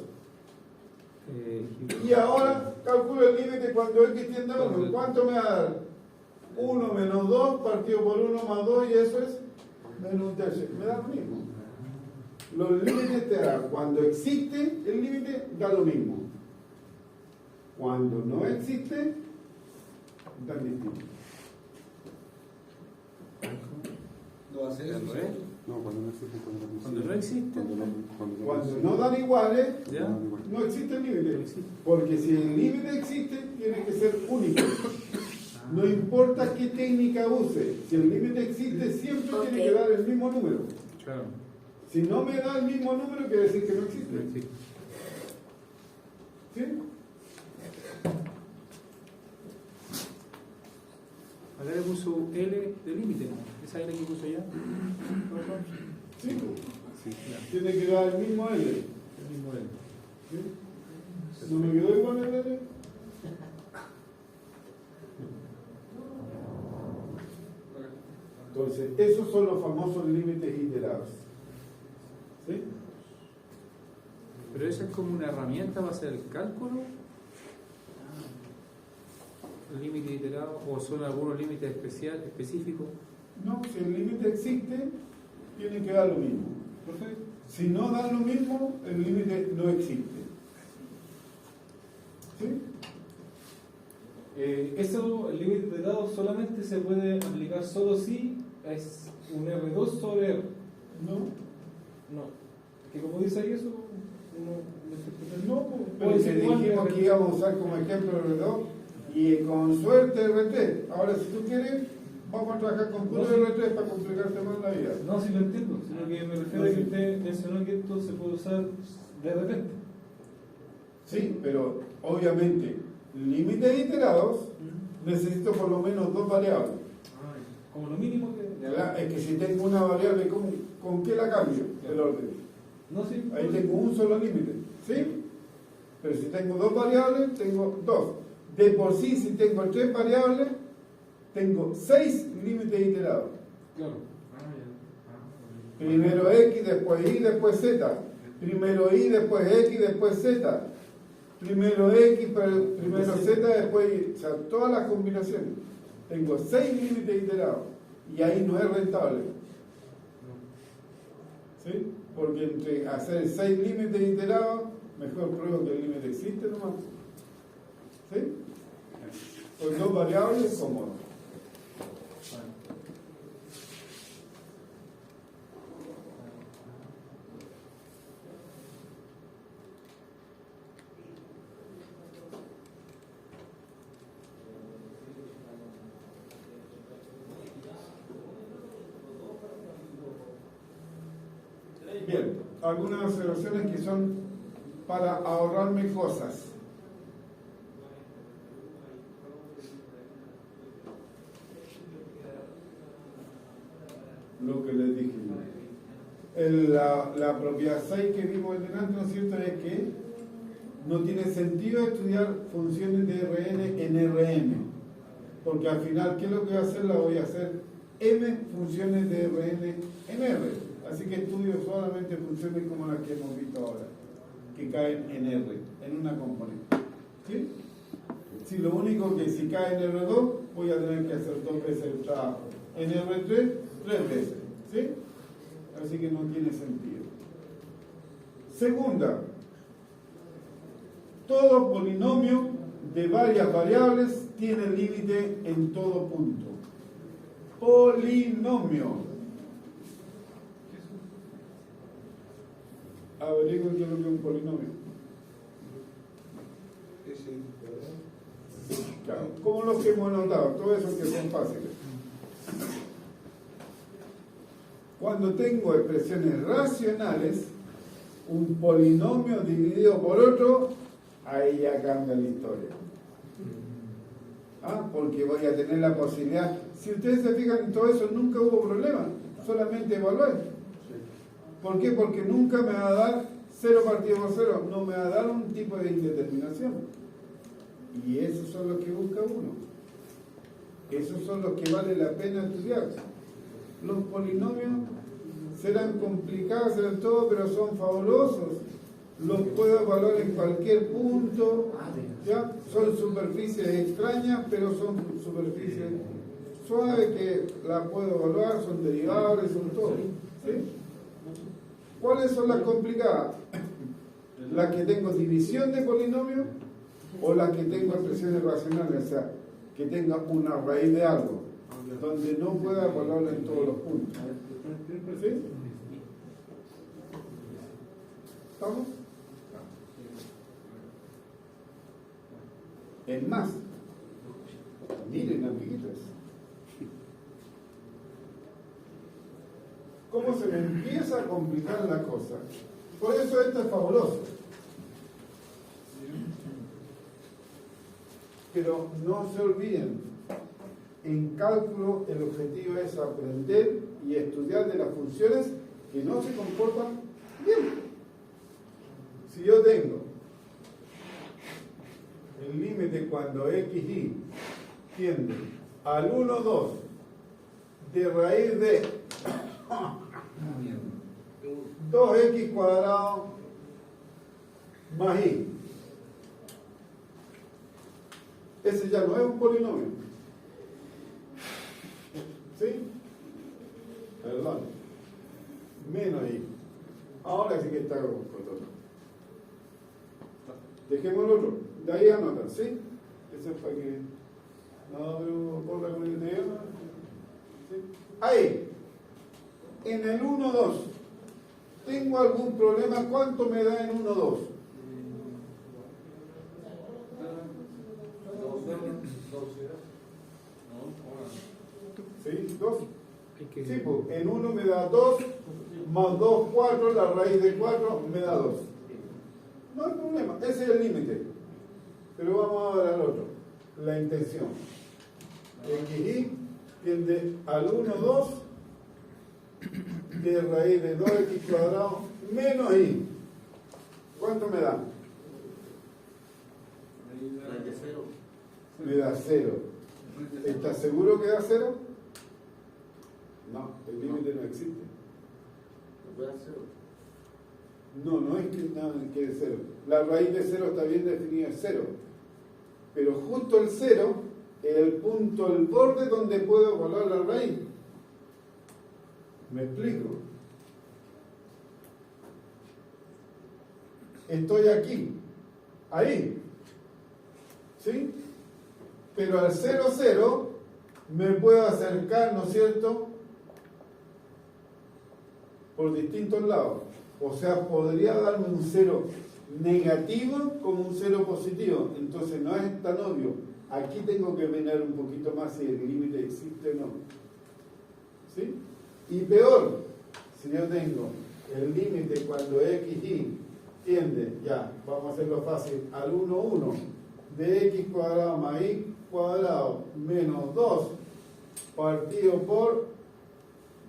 Y ahora calculo el límite cuando x tiende a 1. ¿Cuánto me va a dar? 1 menos 2 partido por 1 más 2 y eso es menos un tercio. Me da lo mismo. Los límites te dan. Cuando existe el límite, da lo mismo. Cuando no existe, da distinto. ¿Lo hace eso? No, cuando no existe. Cuando no existe. Cuando no dan iguales, ¿Ya? no existe el límite. Porque si el límite existe, tiene que ser único. No importa qué técnica use, si el límite existe, siempre tiene que dar el mismo número. Claro. Si no me da el mismo número, quiere decir que no existe. No existe. ¿Sí? Acá le puso L de límite, ¿no? ¿Esa L que puso ya? Sí. Sí. Tiene que dar el mismo L. El mismo L. ¿Sí? ¿No me quedó igual el L? Entonces, esos son los famosos límites iterados. ¿Sí? Pero eso es como una herramienta para hacer el cálculo. ¿El límite iterado o son algunos límites específicos? No, si el límite existe, tiene que dar lo mismo. Perfecto. Si no da lo mismo, el límite no existe. ¿Sí? Eso, el límite iterado solamente se puede aplicar solo si es un R2 sobre R. No, No. Que como dice ahí eso, no, pero puede si ser igual dijimos que que íbamos a usar como ejemplo R2 y con suerte R3. Ahora, si tú quieres, vamos a trabajar con puro R3 para complicarte más la vida. No, sí lo entiendo, sino que me refiero a que usted mencionó que esto se puede usar de repente. Sí, pero obviamente, límites iterados, necesito por lo menos dos variables. Como lo mínimo que... Es que si tengo una variable, ¿con qué la cambio? El orden. No, sí. Ahí tengo un solo límite. ¿Sí? Pero si tengo dos variables, tengo dos. De por sí, si tengo tres variables, tengo 6 límites iterados. Claro. Primero X, después Y, después Z. Primero Y, después X, después Z. Primero X, primero Z, después Y. O sea, todas las combinaciones. Tengo 6 límites iterados. Y ahí no es rentable. ¿Sí? Porque entre hacer 6 límites iterados, mejor pruebo que el límite existe nomás. ¿Sí? Con dos variables, cómodo. Bien, algunas observaciones que son para ahorrarme cosas. Lo que les dije. La propiedad 6 que vimos en delante, ¿no es cierto?, es que no tiene sentido estudiar funciones de Rn en Rm, porque al final, ¿qué es lo que voy a hacer? La voy a hacer m funciones de Rn en R. Así que estudio solamente funciones como las que hemos visto ahora, que caen en R, en una componente. ¿Sí? Si lo único que si cae en R2, voy a tener que hacer 2 veces el trabajo. En R3, 3 veces. ¿Sí? Así que no tiene sentido. Segunda, todo polinomio de varias variables tiene límite en todo punto. Polinomio. Averigüen qué es lo que es un polinomio. Claro, como los que hemos notado, todos esos que son fáciles. Cuando tengo expresiones racionales, un polinomio dividido por otro, ahí ya cambia la historia. Porque voy a tener la posibilidad. Si ustedes se fijan en todo eso, nunca hubo problema, solamente evaluar. ¿Por qué? Porque nunca me va a dar 0 partido por 0, no me va a dar un tipo de indeterminación. Y esos son los que busca uno. Esos son los que vale la pena estudiar. Los polinomios serán complicados, serán todo, pero son fabulosos. Los puedo evaluar en cualquier punto. ¿Ya? Son superficies extrañas, pero son superficies suaves que las puedo evaluar, son derivables, son todo. ¿Sí? ¿Cuáles son las complicadas? Las que tengo división de polinomios o las que tengo expresiones racionales, o sea, que tenga una raíz de algo, donde no pueda evaluarlo en todos los puntos. ¿Sí? ¿Estamos? Es más, miren, amiguitas, cómo se me empieza a complicar la cosa. Por eso esto es fabuloso. Pero no se olviden, en cálculo el objetivo es aprender y estudiar de las funciones que no se comportan bien. Si yo tengo el límite cuando x y tiende al 1, 2 de raíz de 2x cuadrado más y. Ese ya no es un polinomio. ¿Sí? Perdón. Menos y. Ahora sí que está con todo. Dejemos el otro. De ahí anotan, ¿sí? Eso es para que. No, pero por la comunidad. ¿Sí? Ahí. En el 1, 2. ¿Tengo algún problema? ¿Cuánto me da en 1, 2? ¿Sí? 2. Sí, pues en 1 me da 2, más 2, 4, la raíz de 4 me da 2. No hay problema, ese es el límite. Pero vamos a ver al otro, la intención. XY tiende al 1, 2 de raíz de 2x cuadrado menos y. ¿Cuánto me da? Me da 0. ¿Estás seguro que da 0? No, el límite no existe. No, no es que nada quede 0. La raíz de 0 está bien definida, es 0. Pero justo el 0 es el punto, el borde donde puedo evaluar la raíz. ¿Me explico? Estoy aquí, ahí, ¿sí? Pero al 0, 0 me puedo acercar, ¿no es cierto?, por distintos lados. O sea, podría darme un 0 negativo como un 0 positivo. Entonces no es tan obvio. Aquí tengo que mirar un poquito más si el límite existe o no. ¿Sí? Y peor, si yo tengo el límite cuando x y tiende, ya, vamos a hacerlo fácil, al 1, 1 de x cuadrado más y cuadrado menos 2 partido por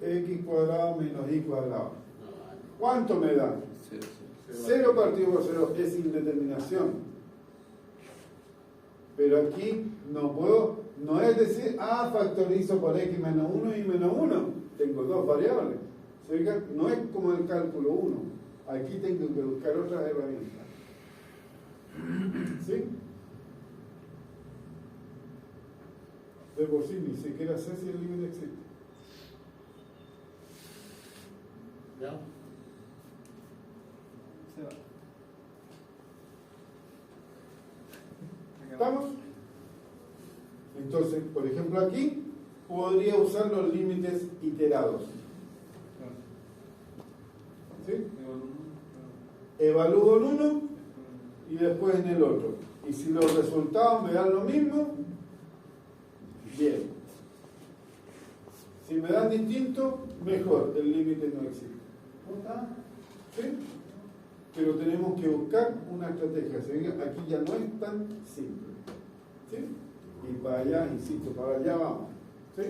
x cuadrado menos y cuadrado. ¿Cuánto me da? 0 partido por 0 es indeterminación. Pero aquí no puedo, no es decir, factorizo por x menos 1 y menos 1. Tengo dos variables. No es como el cálculo 1. Aquí tengo que buscar otras herramientas. ¿Sí? De por sí ni siquiera sé si el límite existe. ¿Ya? Se va. ¿Estamos? Entonces, por ejemplo, aquí podría usar los límites iterados. ¿Sí? Evalúo en uno y después en el otro. Y si los resultados me dan lo mismo, bien. Si me dan distinto, mejor. El límite no existe. ¿Sí? pero tenemos que buscar una estrategia. ¿Sí? Aquí ya no es tan simple. ¿Sí? Y para allá, insisto, para allá vamos. ¿Sí?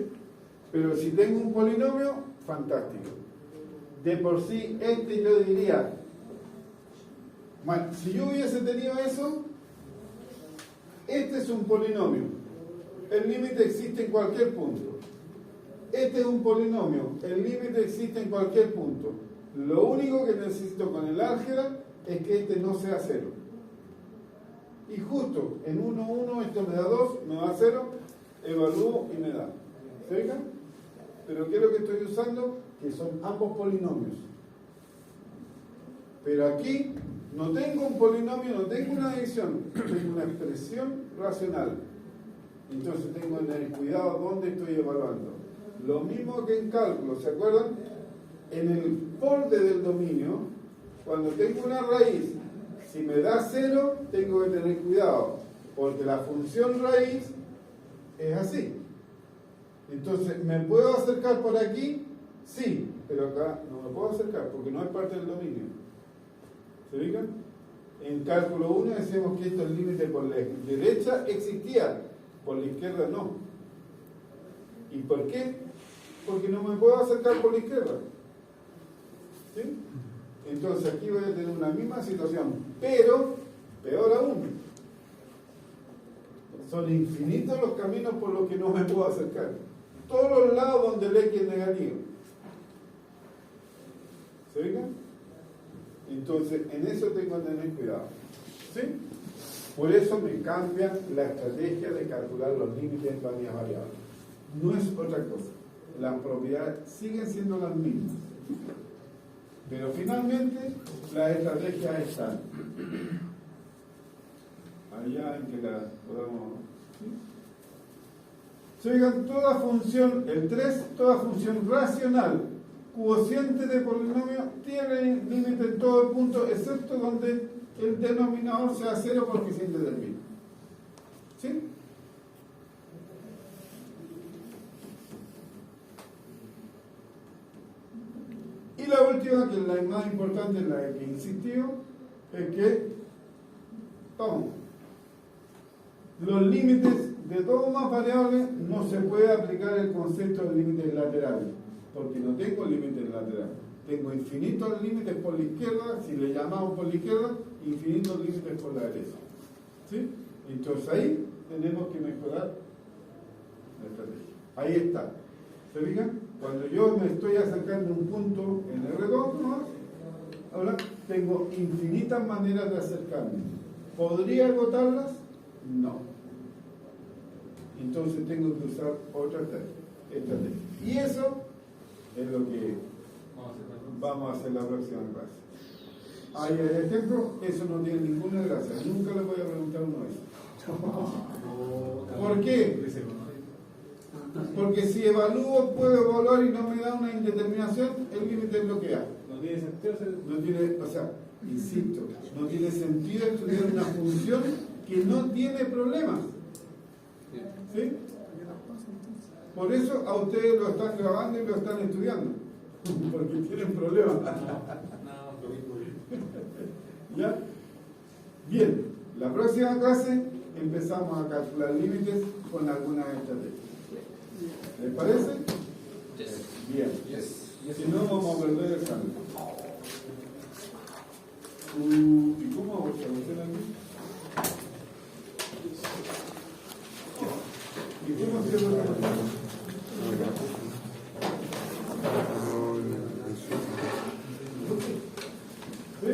Pero si tengo un polinomio, fantástico. De por sí, yo diría, bueno, si yo hubiese tenido eso, este es un polinomio. El límite existe en cualquier punto. Este es un polinomio. El límite existe en cualquier punto. Lo único que necesito con el álgebra es que este no sea 0. Y justo en 1, 1, esto me da 2, me da 0, evalúo y me da. ¿Se fijan? Pero ¿qué es lo que estoy usando? Que son ambos polinomios. Pero aquí no tengo un polinomio, no tengo una adicción, tengo una expresión racional. Entonces tengo que tener cuidado dónde estoy evaluando. Lo mismo que en cálculo, ¿se acuerdan? En el borde del dominio, cuando tengo una raíz, si me da 0, tengo que tener cuidado, porque la función raíz es así. Entonces, ¿me puedo acercar por aquí? Sí, pero acá no me puedo acercar porque no es parte del dominio. ¿Se ubican? En cálculo 1 decíamos que esto, el límite por la derecha existía, por la izquierda no. ¿Y por qué? Porque no me puedo acercar por la izquierda. ¿Sí? Entonces aquí voy a tener una misma situación, pero peor aún. Son infinitos los caminos por los que no me puedo acercar. Todos los lados donde el X es negativo. ¿Se ubican? Entonces, en eso tengo que tener cuidado. ¿Sí? Por eso me cambia la estrategia de calcular los límites en varias variables. No es otra cosa. Las propiedades siguen siendo las mismas. Pero finalmente, las estrategias están allá en que la podamos... ¿Sí? Oigan, toda función, el 3, toda función racional, cociente de polinomio, tiene límite en todo el punto, excepto donde el denominador sea 0 por coeficiente del mismo. ¿Sí? Y la última, que es la más importante, en la que insistió, es que, vamos, los límites de todas más variables no se puede aplicar el concepto de límites laterales, porque no tengo límites laterales. Tengo infinitos límites por la izquierda, si le llamamos por la izquierda, infinitos límites por la derecha. ¿Sí? Entonces ahí tenemos que mejorar la estrategia. Ahí está. ¿Se fijan? Cuando yo me estoy acercando a un punto en el redondo, ahora tengo infinitas maneras de acercarme. ¿Podría agotarlas? No. Entonces tengo que usar otra estrategia. Y eso es lo que vamos a hacer la próxima clase. Ahí el ejemplo, eso no tiene ninguna gracia. Nunca le voy a preguntar a uno eso. ¿Por qué? Porque si evalúo, puedo evaluar y no me da una indeterminación, el límite es bloqueado. No tiene sentido. No tiene, o sea, insisto, no tiene sentido estudiar una función que no tiene problemas. ¿Sí? Por eso a ustedes lo están grabando y lo están estudiando. Porque tienen problemas. ¿Ya? Bien, la próxima clase empezamos a calcular límites con algunas estrategias. ¿Les parece? Bien. Si no, vamos a perder el cambio. ¿Y cómo vamos a hacer aquí? ¿Y cómo se llama? ¿Sí?